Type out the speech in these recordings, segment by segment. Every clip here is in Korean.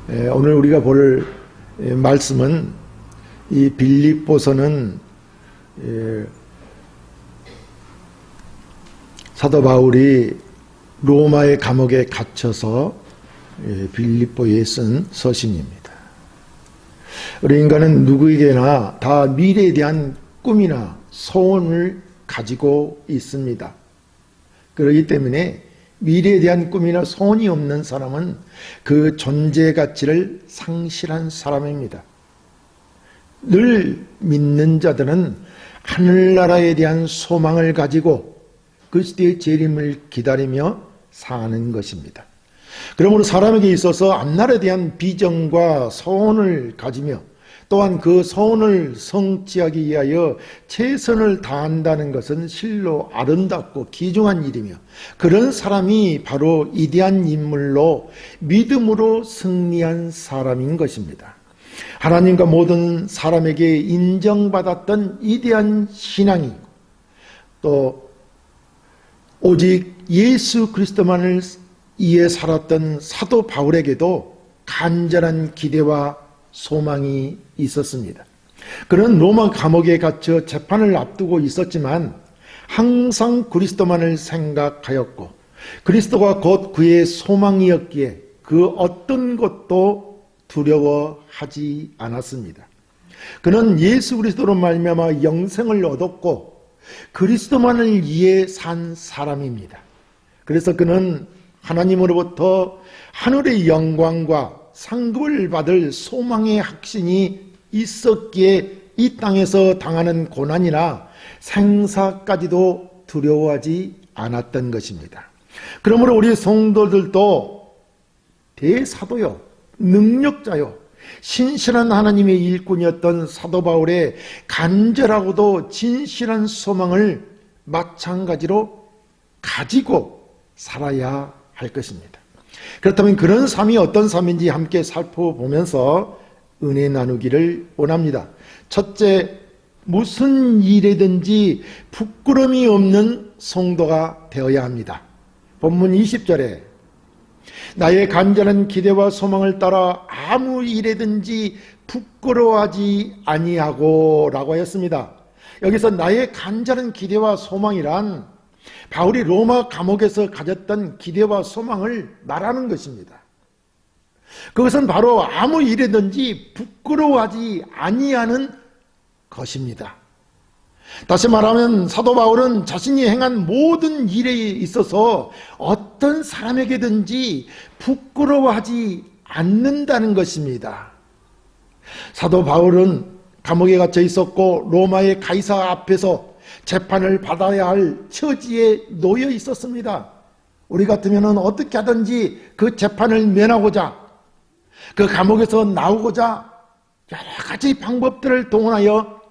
오늘 우리가 볼 말씀은 이 빌립보서는 사도 바울이 로마의 감옥에 갇혀서 빌립보에 쓴 서신입니다. 우리 인간은 누구에게나 다 미래에 대한 꿈이나 소원을 가지고 있습니다. 그렇기 때문에 미래에 대한 꿈이나 소원이 없는 사람은 그 존재 가치를 상실한 사람입니다. 늘 믿는 자들은 하늘나라에 대한 소망을 가지고 그리스도의 재림을 기다리며 사는 것입니다. 그러므로 사람에게 있어서 앞날에 대한 비전과 소원을 가지며 또한 그 소원을 성취하기 위하여 최선을 다한다는 것은 실로 아름답고 귀중한 일이며, 그런 사람이 바로 위대한 인물로 믿음으로 승리한 사람인 것입니다. 하나님과 모든 사람에게 인정받았던 위대한 신앙이 또 오직 예수 그리스도만을 위해 살았던 사도 바울에게도 간절한 기대와 소망이 있었습니다. 그는 로마 감옥에 갇혀 재판을 앞두고 있었지만 항상 그리스도만을 생각하였고 그리스도가 곧 그의 소망이었기에 그 어떤 것도 두려워하지 않았습니다. 그는 예수 그리스도로 말미암아 영생을 얻었고 그리스도만을 위해 산 사람입니다. 그래서 그는 하나님으로부터 하늘의 영광과 상급을 받을 소망의 확신이 있었기에 이 땅에서 당하는 고난이나 생사까지도 두려워하지 않았던 것입니다. 그러므로 우리 성도들도 대사도요, 능력자요, 신실한 하나님의 일꾼이었던 사도 바울의 간절하고도 진실한 소망을 마찬가지로 가지고 살아야 할 것입니다. 그렇다면 그런 삶이 어떤 삶인지 함께 살펴보면서 은혜 나누기를 원합니다. 첫째, 무슨 일에든지 부끄러움이 없는 성도가 되어야 합니다. 본문 20절에 나의 간절한 기대와 소망을 따라 아무 일에든지 부끄러워하지 아니하고 라고 하였습니다. 여기서 나의 간절한 기대와 소망이란 바울이 로마 감옥에서 가졌던 기대와 소망을 말하는 것입니다. 그것은 바로 아무 일에든지 부끄러워하지 아니하는 것입니다. 다시 말하면 사도 바울은 자신이 행한 모든 일에 있어서 어떤 사람에게든지 부끄러워하지 않는다는 것입니다. 사도 바울은 감옥에 갇혀 있었고 로마의 가이사 앞에서 재판을 받아야 할 처지에 놓여 있었습니다. 우리 같으면 어떻게 하든지 그 재판을 면하고자, 그 감옥에서 나오고자 여러 가지 방법들을 동원하여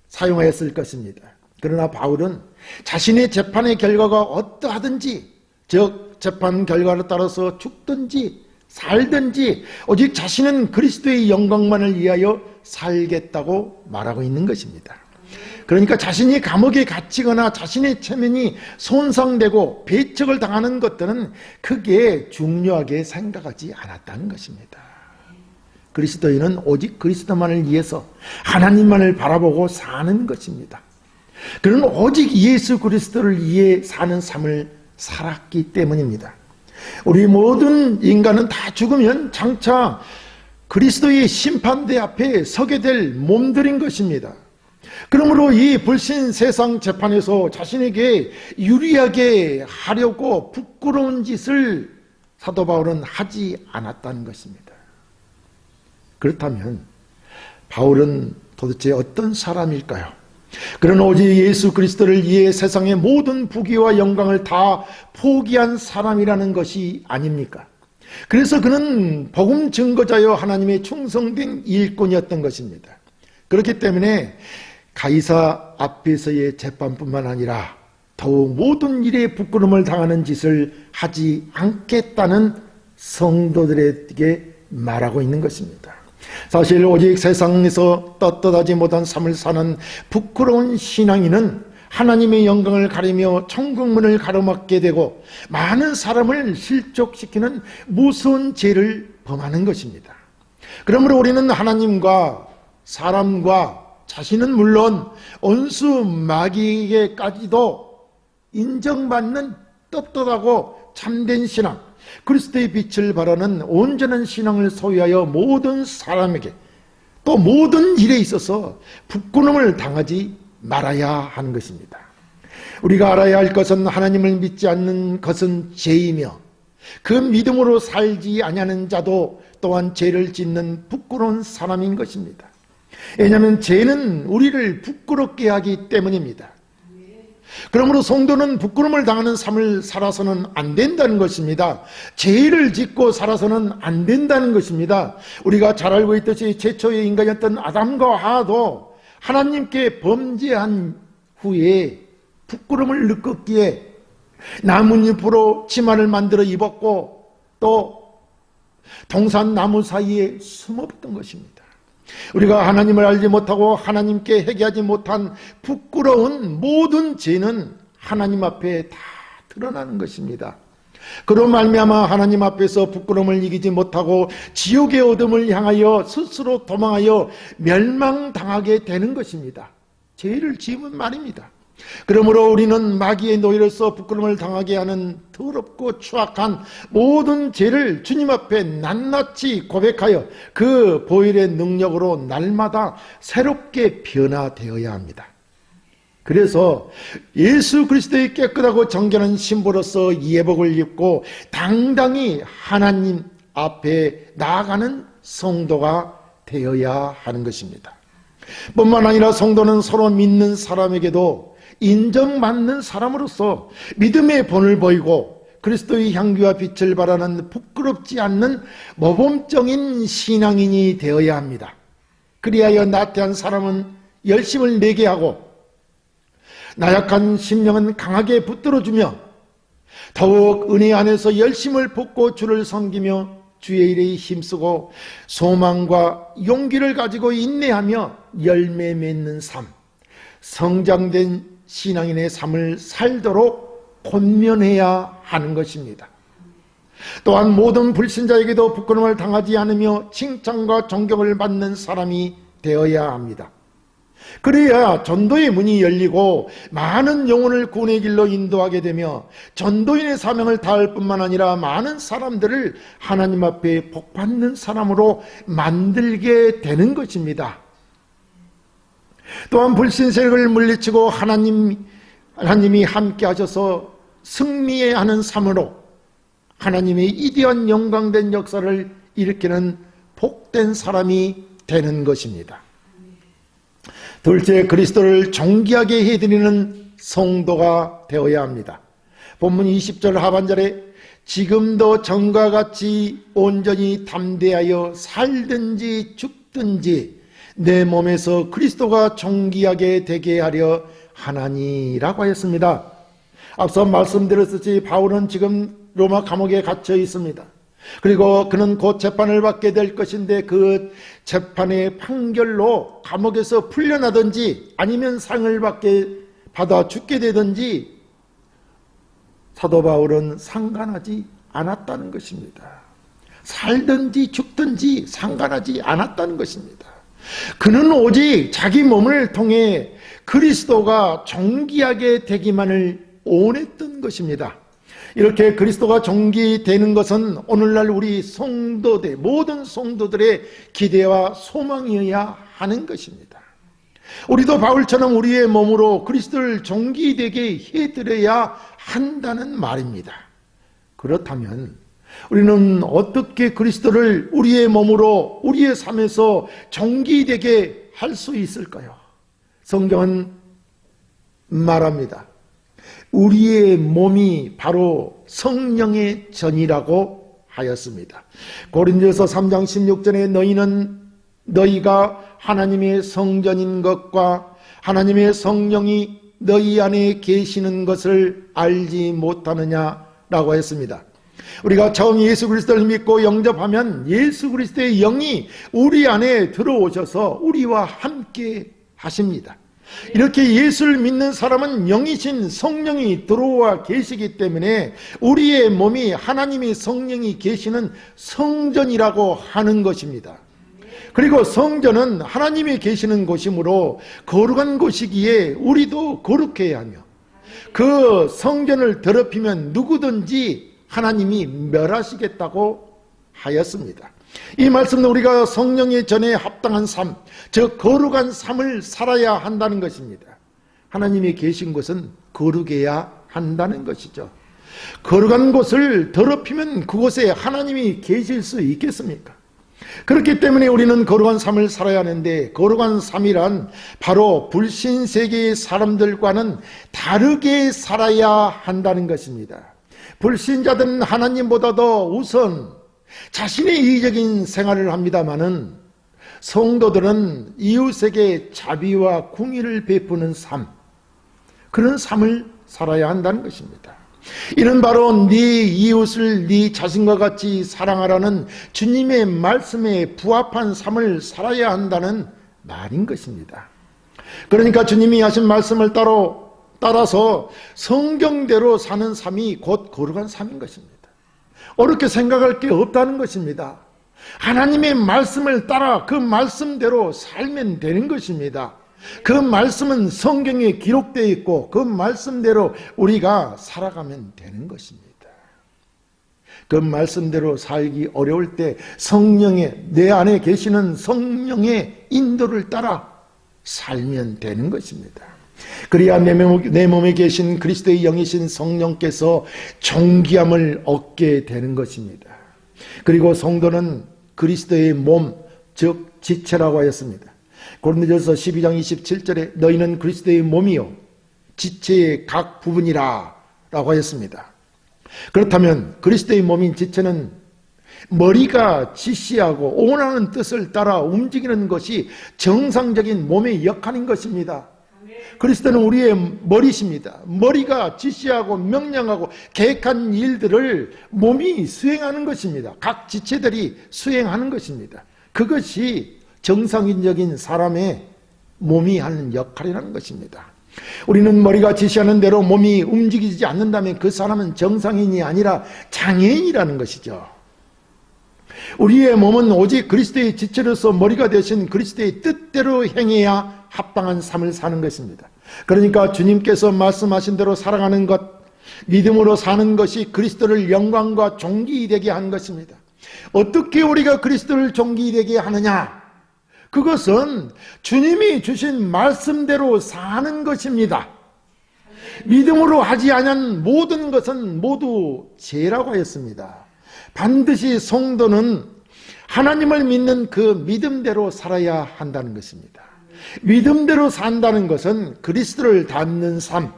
사용하였을 것입니다. 그러나 바울은 자신의 재판의 결과가 어떠하든지, 즉 재판 결과에 따라서 죽든지 살든지 오직 자신은 그리스도의 영광만을 위하여 살겠다고 말하고 있는 것입니다. 그러니까 자신이 감옥에 갇히거나 자신의 체면이 손상되고 배척을 당하는 것들은 크게 중요하게 생각하지 않았다는 것입니다. 그리스도인은 오직 그리스도만을 위해서 하나님만을 바라보고 사는 것입니다. 그는 오직 예수 그리스도를 위해 사는 삶을 살았기 때문입니다. 우리 모든 인간은 다 죽으면 장차 그리스도의 심판대 앞에 서게 될 몸들인 것입니다. 그러므로 이 불신 세상 재판에서 자신에게 유리하게 하려고 부끄러운 짓을 사도 바울은 하지 않았다는 것입니다. 그렇다면 바울은 도대체 어떤 사람일까요? 그는 오직 예수 그리스도를 위해 세상의 모든 부귀와 영광을 다 포기한 사람이라는 것이 아닙니까? 그래서 그는 복음 증거자여 하나님의 충성된 일꾼이었던 것입니다. 그렇기 때문에 가이사 앞에서의 재판뿐만 아니라 더욱 모든 일에 부끄러움을 당하는 짓을 하지 않겠다는 성도들에게 말하고 있는 것입니다. 사실 오직 세상에서 떳떳하지 못한 삶을 사는 부끄러운 신앙인은 하나님의 영광을 가리며 천국문을 가로막게 되고 많은 사람을 실족시키는 무서운 죄를 범하는 것입니다. 그러므로 우리는 하나님과 사람과 자신은 물론 온수 마귀에게까지도 인정받는 떳떳하고 참된 신앙, 그리스도의 빛을 바라는 온전한 신앙을 소유하여 모든 사람에게 또 모든 일에 있어서 부끄러움을 당하지 말아야 하는 것입니다. 우리가 알아야 할 것은 하나님을 믿지 않는 것은 죄이며 그 믿음으로 살지 아니하는 자도 또한 죄를 짓는 부끄러운 사람인 것입니다. 왜냐하면 죄는 우리를 부끄럽게 하기 때문입니다. 그러므로 성도는 부끄러움을 당하는 삶을 살아서는 안 된다는 것입니다. 죄를 짓고 살아서는 안 된다는 것입니다. 우리가 잘 알고 있듯이 최초의 인간이었던 아담과 하와도 하나님께 범죄한 후에 부끄러움을 느꼈기에 나뭇잎으로 치마를 만들어 입었고 또 동산 나무 사이에 숨었던 것입니다. 우리가 하나님을 알지 못하고 하나님께 회개하지 못한 부끄러운 모든 죄는 하나님 앞에 다 드러나는 것입니다. 그로 말미암아 하나님 앞에서 부끄러움을 이기지 못하고 지옥의 어둠을 향하여 스스로 도망하여 멸망당하게 되는 것입니다. 죄를 지으면 말입니다. 그러므로 우리는 마귀의 노예로서 부끄러움을 당하게 하는 더럽고 추악한 모든 죄를 주님 앞에 낱낱이 고백하여 그 보혈의 능력으로 날마다 새롭게 변화되어야 합니다. 그래서 예수 그리스도의 깨끗하고 정결한 신부로서 예복을 입고 당당히 하나님 앞에 나아가는 성도가 되어야 하는 것입니다. 뿐만 아니라 성도는 서로 믿는 사람에게도 인정받는 사람으로서 믿음의 본을 보이고 그리스도의 향기와 빛을 바라는 부끄럽지 않는 모범적인 신앙인이 되어야 합니다. 그리하여 나태한 사람은 열심을 내게 하고 나약한 심령은 강하게 붙들어주며 더욱 은혜 안에서 열심을 붓고 주를 섬기며 주의 일에 힘쓰고 소망과 용기를 가지고 인내하며 열매 맺는 삶, 성장된 신앙인의 삶을 살도록 권면해야 하는 것입니다. 또한 모든 불신자에게도 부끄러움을 당하지 않으며 칭찬과 존경을 받는 사람이 되어야 합니다. 그래야 전도의 문이 열리고 많은 영혼을 구원의 길로 인도하게 되며 전도인의 사명을 다할 뿐만 아니라 많은 사람들을 하나님 앞에 복받는 사람으로 만들게 되는 것입니다. 또한 불신 세력을 물리치고 하나님이 함께 하셔서 승리하는 삶으로 하나님의 이대한 영광된 역사를 일으키는 복된 사람이 되는 것입니다. 둘째, 그리스도를 존귀하게 해드리는 성도가 되어야 합니다. 본문 20절 하반절에 지금도 전과 같이 온전히 담대하여 살든지 죽든지 내 몸에서 그리스도가 존귀하게 되게 하려 하나니라고 하였습니다. 앞서 말씀드렸듯이 바울은 지금 로마 감옥에 갇혀 있습니다. 그리고 그는 곧 재판을 받게 될 것인데 그 재판의 판결로 감옥에서 풀려나든지 아니면 상을 받아 죽게 되든지 사도 바울은 상관하지 않았다는 것입니다. 살든지 죽든지 상관하지 않았다는 것입니다. 그는 오직 자기 몸을 통해 그리스도가 존귀하게 되기만을 원했던 것입니다. 이렇게 그리스도가 존귀되는 것은 오늘날 우리 성도들, 모든 성도들의 기대와 소망이어야 하는 것입니다. 우리도 바울처럼 우리의 몸으로 그리스도를 존귀되게 해드려야 한다는 말입니다. 그렇다면 우리는 어떻게 그리스도를 우리의 몸으로 우리의 삶에서 존귀되게 할 수 있을까요? 성경은 말합니다. 우리의 몸이 바로 성령의 전이라고 하였습니다. 고린도서 3장 16절에 너희가 하나님의 성전인 것과 하나님의 성령이 너희 안에 계시는 것을 알지 못하느냐라고 했습니다. 우리가 처음 예수 그리스도를 믿고 영접하면 예수 그리스도의 영이 우리 안에 들어오셔서 우리와 함께 하십니다. 이렇게 예수를 믿는 사람은 영이신 성령이 들어와 계시기 때문에 우리의 몸이 하나님의 성령이 계시는 성전이라고 하는 것입니다. 그리고 성전은 하나님이 계시는 곳이므로 거룩한 곳이기에 우리도 거룩해야 하며, 그 성전을 더럽히면 누구든지 하나님이 멸하시겠다고 하였습니다. 이 말씀은 우리가 성령의 전에 합당한 삶, 즉 거룩한 삶을 살아야 한다는 것입니다. 하나님이 계신 곳은 거룩해야 한다는 것이죠. 거룩한 곳을 더럽히면 그곳에 하나님이 계실 수 있겠습니까? 그렇기 때문에 우리는 거룩한 삶을 살아야 하는데, 거룩한 삶이란 바로 불신 세계의 사람들과는 다르게 살아야 한다는 것입니다. 불신자들은 하나님보다도 우선 자신의 이기적인 생활을 합니다마는, 성도들은 이웃에게 자비와 궁의를 베푸는 삶, 그런 삶을 살아야 한다는 것입니다. 이는 바로 네 이웃을 네 자신과 같이 사랑하라는 주님의 말씀에 부합한 삶을 살아야 한다는 말인 것입니다. 그러니까 주님이 하신 말씀을 따라서 성경대로 사는 삶이 곧 거룩한 삶인 것입니다. 어렵게 생각할 게 없다는 것입니다. 하나님의 말씀을 따라 그 말씀대로 살면 되는 것입니다. 그 말씀은 성경에 기록되어 있고 그 말씀대로 우리가 살아가면 되는 것입니다. 그 말씀대로 살기 어려울 때 성령의, 내 안에 계시는 성령의 인도를 따라 살면 되는 것입니다. 그래야 내 몸에 계신 그리스도의 영이신 성령께서 존귀함을 얻게 되는 것입니다. 그리고 성도는 그리스도의 몸, 즉 지체라고 하였습니다. 고린도전서 12장 27절에 너희는 그리스도의 몸이요 지체의 각 부분이라 라고 하였습니다. 그렇다면 그리스도의 몸인 지체는 머리가 지시하고 원하는 뜻을 따라 움직이는 것이 정상적인 몸의 역할인 것입니다. 그리스도는 우리의 머리십니다. 머리가 지시하고 명령하고 계획한 일들을 몸이 수행하는 것입니다. 각 지체들이 수행하는 것입니다. 그것이 정상적인 사람의 몸이 하는 역할이라는 것입니다. 우리는 머리가 지시하는 대로 몸이 움직이지 않는다면 그 사람은 정상인이 아니라 장애인이라는 것이죠. 우리의 몸은 오직 그리스도의 지체로서 머리가 되신 그리스도의 뜻대로 행해야 합당한 삶을 사는 것입니다. 그러니까 주님께서 말씀하신 대로 살아가는 것, 믿음으로 사는 것이 그리스도를 영광과 존귀되게 하는 것입니다. 어떻게 우리가 그리스도를 존귀되게 하느냐? 그것은 주님이 주신 말씀대로 사는 것입니다. 믿음으로 하지 않은 모든 것은 모두 죄라고 하였습니다. 반드시 성도는 하나님을 믿는 그 믿음대로 살아야 한다는 것입니다. 믿음대로 산다는 것은 그리스도를 닮는 삶,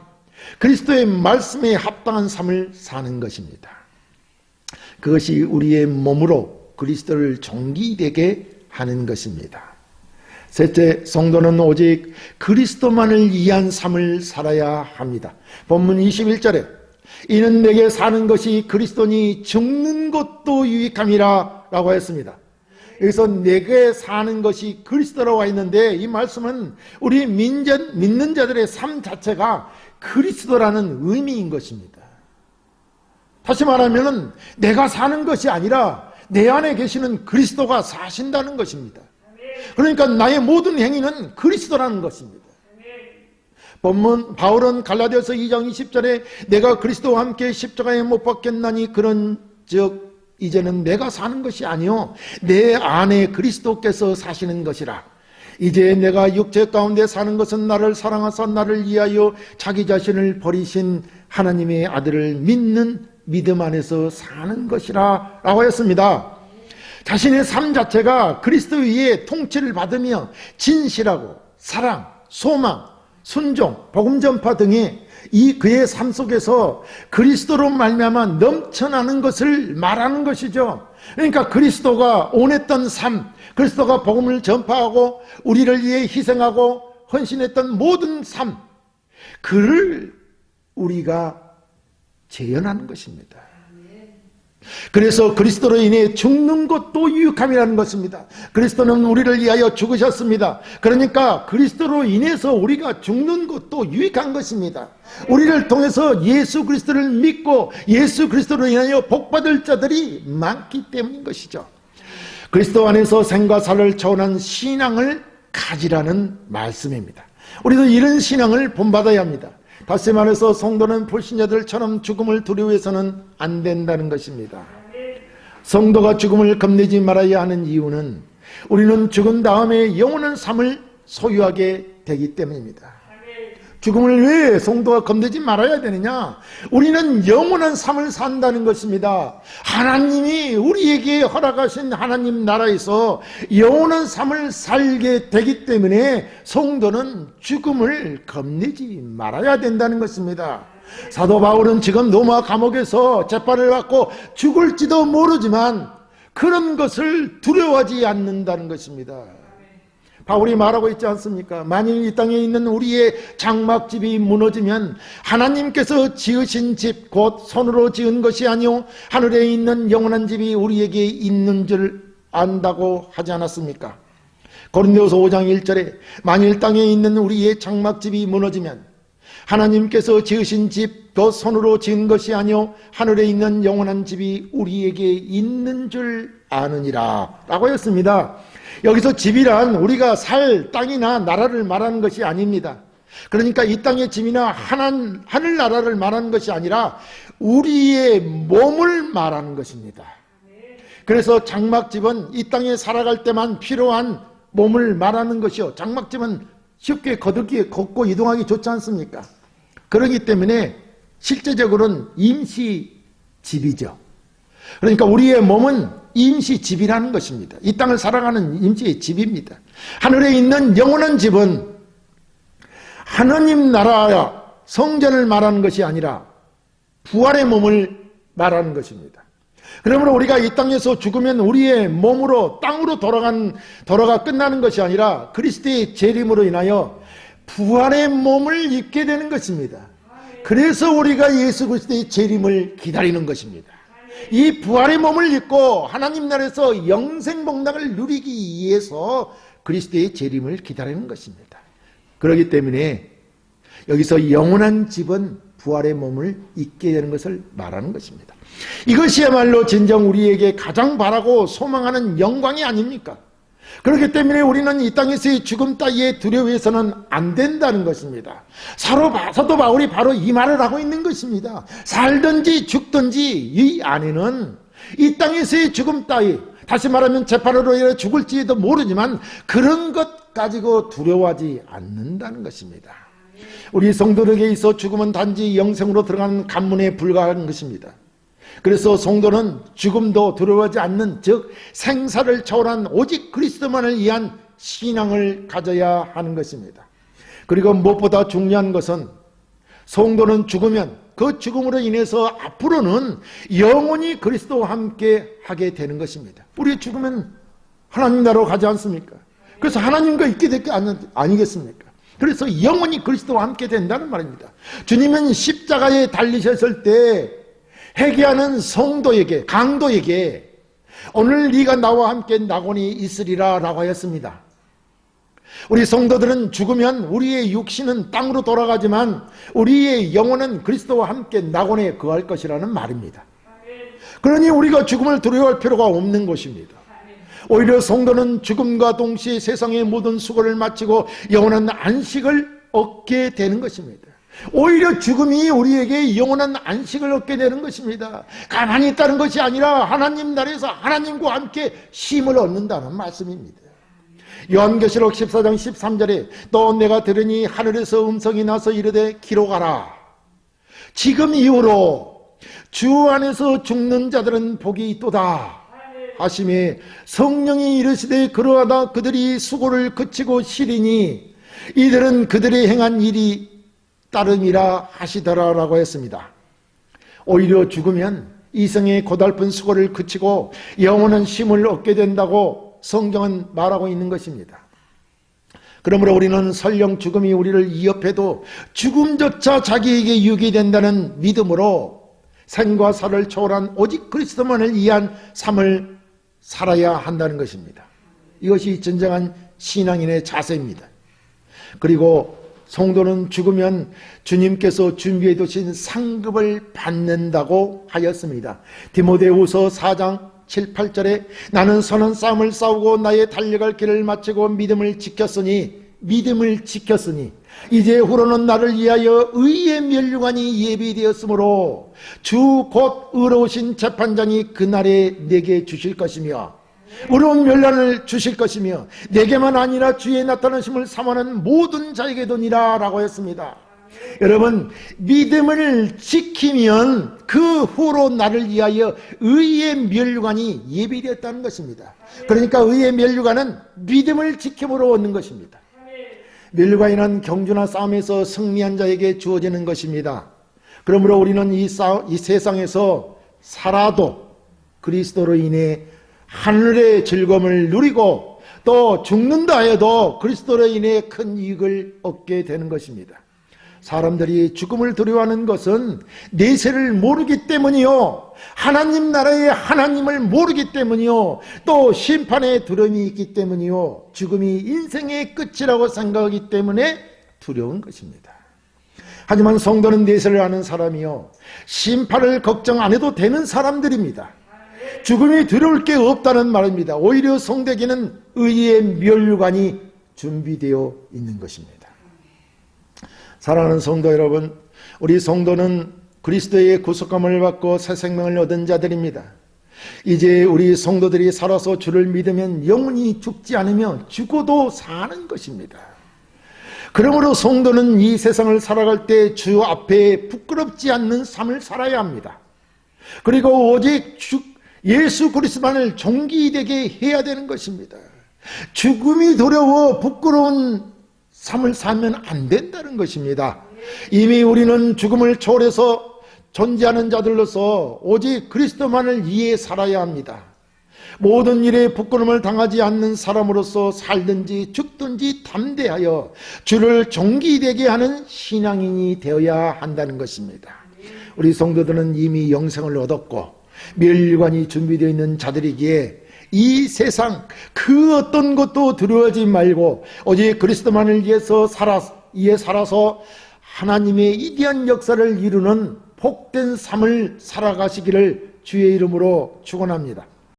그리스도의 말씀에 합당한 삶을 사는 것입니다. 그것이 우리의 몸으로 그리스도를 존귀되게 하는 것입니다. 셋째, 성도는 오직 그리스도만을 위한 삶을 살아야 합니다. 본문 21절에 이는 내게 사는 것이 그리스도니 죽는 것도 유익함이라 라고 했습니다. 여기서 내게 사는 것이 그리스도라고 했는데, 이 말씀은 우리 믿는 자들의 삶 자체가 그리스도라는 의미인 것입니다. 다시 말하면 내가 사는 것이 아니라 내 안에 계시는 그리스도가 사신다는 것입니다. 그러니까 나의 모든 행위는 그리스도라는 것입니다. 본문 바울은 갈라디아서 2장 20절에 내가 그리스도와 함께 십자가에 못 박혔나니 그런즉 이제는 내가 사는 것이 아니요 내 안에 그리스도께서 사시는 것이라. 이제 내가 육체 가운데 사는 것은 나를 사랑하사 나를 위하여 자기 자신을 버리신 하나님의 아들을 믿는 믿음 안에서 사는 것이라 라고 했습니다. 자신의 삶 자체가 그리스도 위에 통치를 받으며 진실하고 사랑, 소망, 순종, 복음 전파 등의 이 그의 삶 속에서 그리스도로 말미암아 넘쳐나는 것을 말하는 것이죠. 그러니까 그리스도가 원했던 삶, 그리스도가 복음을 전파하고 우리를 위해 희생하고 헌신했던 모든 삶, 그를 우리가 재현하는 것입니다. 그래서 그리스도로 인해 죽는 것도 유익함이라는 것입니다. 그리스도는 우리를 위하여 죽으셨습니다. 그러니까 그리스도로 인해서 우리가 죽는 것도 유익한 것입니다. 우리를 통해서 예수 그리스도를 믿고 예수 그리스도로 인하여 복받을 자들이 많기 때문인 것이죠. 그리스도 안에서 생과 사를 초월한 신앙을 가지라는 말씀입니다. 우리도 이런 신앙을 본받아야 합니다. 다시 말해서 성도는 불신자들처럼 죽음을 두려워해서는 안 된다는 것입니다. 성도가 죽음을 겁내지 말아야 하는 이유는 우리는 죽은 다음에 영원한 삶을 소유하게 되기 때문입니다. 죽음을 왜 성도가 겁내지 말아야 되느냐? 우리는 영원한 삶을 산다는 것입니다. 하나님이 우리에게 허락하신 하나님 나라에서 영원한 삶을 살게 되기 때문에 성도는 죽음을 겁내지 말아야 된다는 것입니다. 사도 바울은 지금 로마 감옥에서 재판을 받고 죽을지도 모르지만 그런 것을 두려워하지 않는다는 것입니다. 바울이 말하고 있지 않습니까? 만일 이 땅에 있는 우리의 장막집이 무너지면 하나님께서 지으신 집 곧 손으로 지은 것이 아니오 하늘에 있는 영원한 집이 우리에게 있는 줄 안다고 하지 않았습니까? 고린도서 5장 1절에 만일 땅에 있는 우리의 장막집이 무너지면 하나님께서 지으신 집 곧 손으로 지은 것이 아니오 하늘에 있는 영원한 집이 우리에게 있는 줄 아느니라 라고 했습니다. 여기서 집이란 우리가 살 땅이나 나라를 말하는 것이 아닙니다. 그러니까 이 땅의 집이나 하늘나라를 말하는 것이 아니라 우리의 몸을 말하는 것입니다. 그래서 장막집은 이 땅에 살아갈 때만 필요한 몸을 말하는 것이요, 장막집은 쉽게 거들기 걷고 이동하기 좋지 않습니까? 그렇기 때문에 실제적으로는 임시집이죠. 그러니까 우리의 몸은 임시집이라는 것입니다. 이 땅을 살아가는 임시의 집입니다. 하늘에 있는 영원한 집은 하나님 나라야 성전을 말하는 것이 아니라 부활의 몸을 말하는 것입니다. 그러므로 우리가 이 땅에서 죽으면 우리의 몸으로 땅으로 돌아가 끝나는 것이 아니라 그리스도의 재림으로 인하여 부활의 몸을 입게 되는 것입니다. 그래서 우리가 예수 그리스도의 재림을 기다리는 것입니다. 이 부활의 몸을 입고 하나님 나라에서 영생복락을 누리기 위해서 그리스도의 재림을 기다리는 것입니다. 그렇기 때문에 여기서 영원한 집은 부활의 몸을 입게 되는 것을 말하는 것입니다. 이것이야말로 진정 우리에게 가장 바라고 소망하는 영광이 아닙니까? 그렇기 때문에 우리는 이 땅에서의 죽음 따위에 두려워해서는 안 된다는 것입니다. 사도 바울이 바로 이 말을 하고 있는 것입니다. 살든지 죽든지 이 안에는 이 땅에서의 죽음 따위, 다시 말하면 재판으로 인해 죽을지도 모르지만 그런 것 가지고 두려워하지 않는다는 것입니다. 우리 성도들에게 있어 죽음은 단지 영생으로 들어가는 관문에 불과한 것입니다. 그래서 성도는 죽음도 두려워하지 않는, 즉 생사를 초월한 오직 그리스도만을 위한 신앙을 가져야 하는 것입니다. 그리고 무엇보다 중요한 것은 성도는 죽으면 그 죽음으로 인해서 앞으로는 영원히 그리스도와 함께 하게 되는 것입니다. 우리 죽으면 하나님 나라로 가지 않습니까? 그래서 하나님과 있게 될 게 아니겠습니까? 그래서 영원히 그리스도와 함께 된다는 말입니다. 주님은 십자가에 달리셨을 때 회개하는 성도에게, 강도에게 오늘 네가 나와 함께 낙원이 있으리라 라고 하였습니다. 우리 성도들은 죽으면 우리의 육신은 땅으로 돌아가지만 우리의 영혼은 그리스도와 함께 낙원에 거할 것이라는 말입니다. 그러니 우리가 죽음을 두려워할 필요가 없는 것입니다. 오히려 성도는 죽음과 동시에 세상의 모든 수고를 마치고 영원한 안식을 얻게 되는 것입니다. 오히려 죽음이 우리에게 영원한 안식을 얻게 되는 것입니다. 가만히 있다는 것이 아니라 하나님 나라에서 하나님과 함께 쉼을 얻는다는 말씀입니다. 요한계시록 14장 13절에 또 내가 들으니 하늘에서 음성이 나서 이르되 기록하라. 지금 이후로 주 안에서 죽는 자들은 복이 있도다 하심에 성령이 이르시되 그러하다 그들이 수고를 그치고 쉬리니 이들은 그들이 행한 일이 따름이라 하시더라라고 했습니다. 오히려 죽으면 이생의 고달픈 수고를 그치고 영원한 쉼을 얻게 된다고 성경은 말하고 있는 것입니다. 그러므로 우리는 설령 죽음이 우리를 위협해도 죽음조차 자기에게 유익이 된다는 믿음으로 생과 사를 초월한 오직 그리스도만을 위한 삶을 살아야 한다는 것입니다. 이것이 진정한 신앙인의 자세입니다. 그리고 성도는 죽으면 주님께서 준비해 두신 상급을 받는다고 하였습니다. 디모데후서 4장 7, 8절에 나는 선한 싸움을 싸우고 나의 달려갈 길을 마치고 믿음을 지켰으니 이제 후로는 나를 위하여 의의 면류관이 예비되었으므로 주 곧 의로우신 재판장이 그날에 내게 주실 것이며 의로운 면류관을 주실 것이며 내게만 아니라 주의 나타나심을 사모하는 모든 자에게도니라 라고 했습니다. 여러분, 믿음을 지키면 그 후로 나를 위하여 의의 면류관이 예비되었다는 것입니다. 그러니까 의의 면류관은 믿음을 지킴으로 얻는 것입니다. 면류관이란 경주나 싸움에서 승리한 자에게 주어지는 것입니다. 그러므로 우리는 이 세상에서 살아도 그리스도로 인해 하늘의 즐거움을 누리고 또 죽는다 해도 그리스도로 인해 큰 이익을 얻게 되는 것입니다. 사람들이 죽음을 두려워하는 것은 내세를 모르기 때문이요, 하나님 나라의 하나님을 모르기 때문이요, 또 심판의 두려움이 있기 때문이요, 죽음이 인생의 끝이라고 생각하기 때문에 두려운 것입니다. 하지만 성도는 내세를 아는 사람이요, 심판을 걱정 안 해도 되는 사람들입니다. 죽음이 두려울 게 없다는 말입니다. 오히려 성도에게는 의의 면류관이 준비되어 있는 것입니다. 사랑하는 성도 여러분, 우리 성도는 그리스도의 구속감을 받고 새 생명을 얻은 자들입니다. 이제 우리 성도들이 살아서 주를 믿으면 영원히 죽지 않으며 죽어도 사는 것입니다. 그러므로 성도는 이 세상을 살아갈 때 주 앞에 부끄럽지 않는 삶을 살아야 합니다. 그리고 오직 예수 그리스도만을 존귀되게 해야 되는 것입니다. 죽음이 두려워 부끄러운 삶을 살면 안 된다는 것입니다. 이미 우리는 죽음을 초월해서 존재하는 자들로서 오직 그리스도만을 위해 살아야 합니다. 모든 일에 부끄러움을 당하지 않는 사람으로서 살든지 죽든지 담대하여 주를 존귀되게 하는 신앙인이 되어야 한다는 것입니다. 우리 성도들은 이미 영생을 얻었고 면류관이 준비되어 있는 자들이기에 이 세상 그 어떤 것도 두려워하지 말고 오직 그리스도만을 위해서 살아서 하나님의 위대한 역사를 이루는 복된 삶을 살아가시기를 주의 이름으로 축원합니다.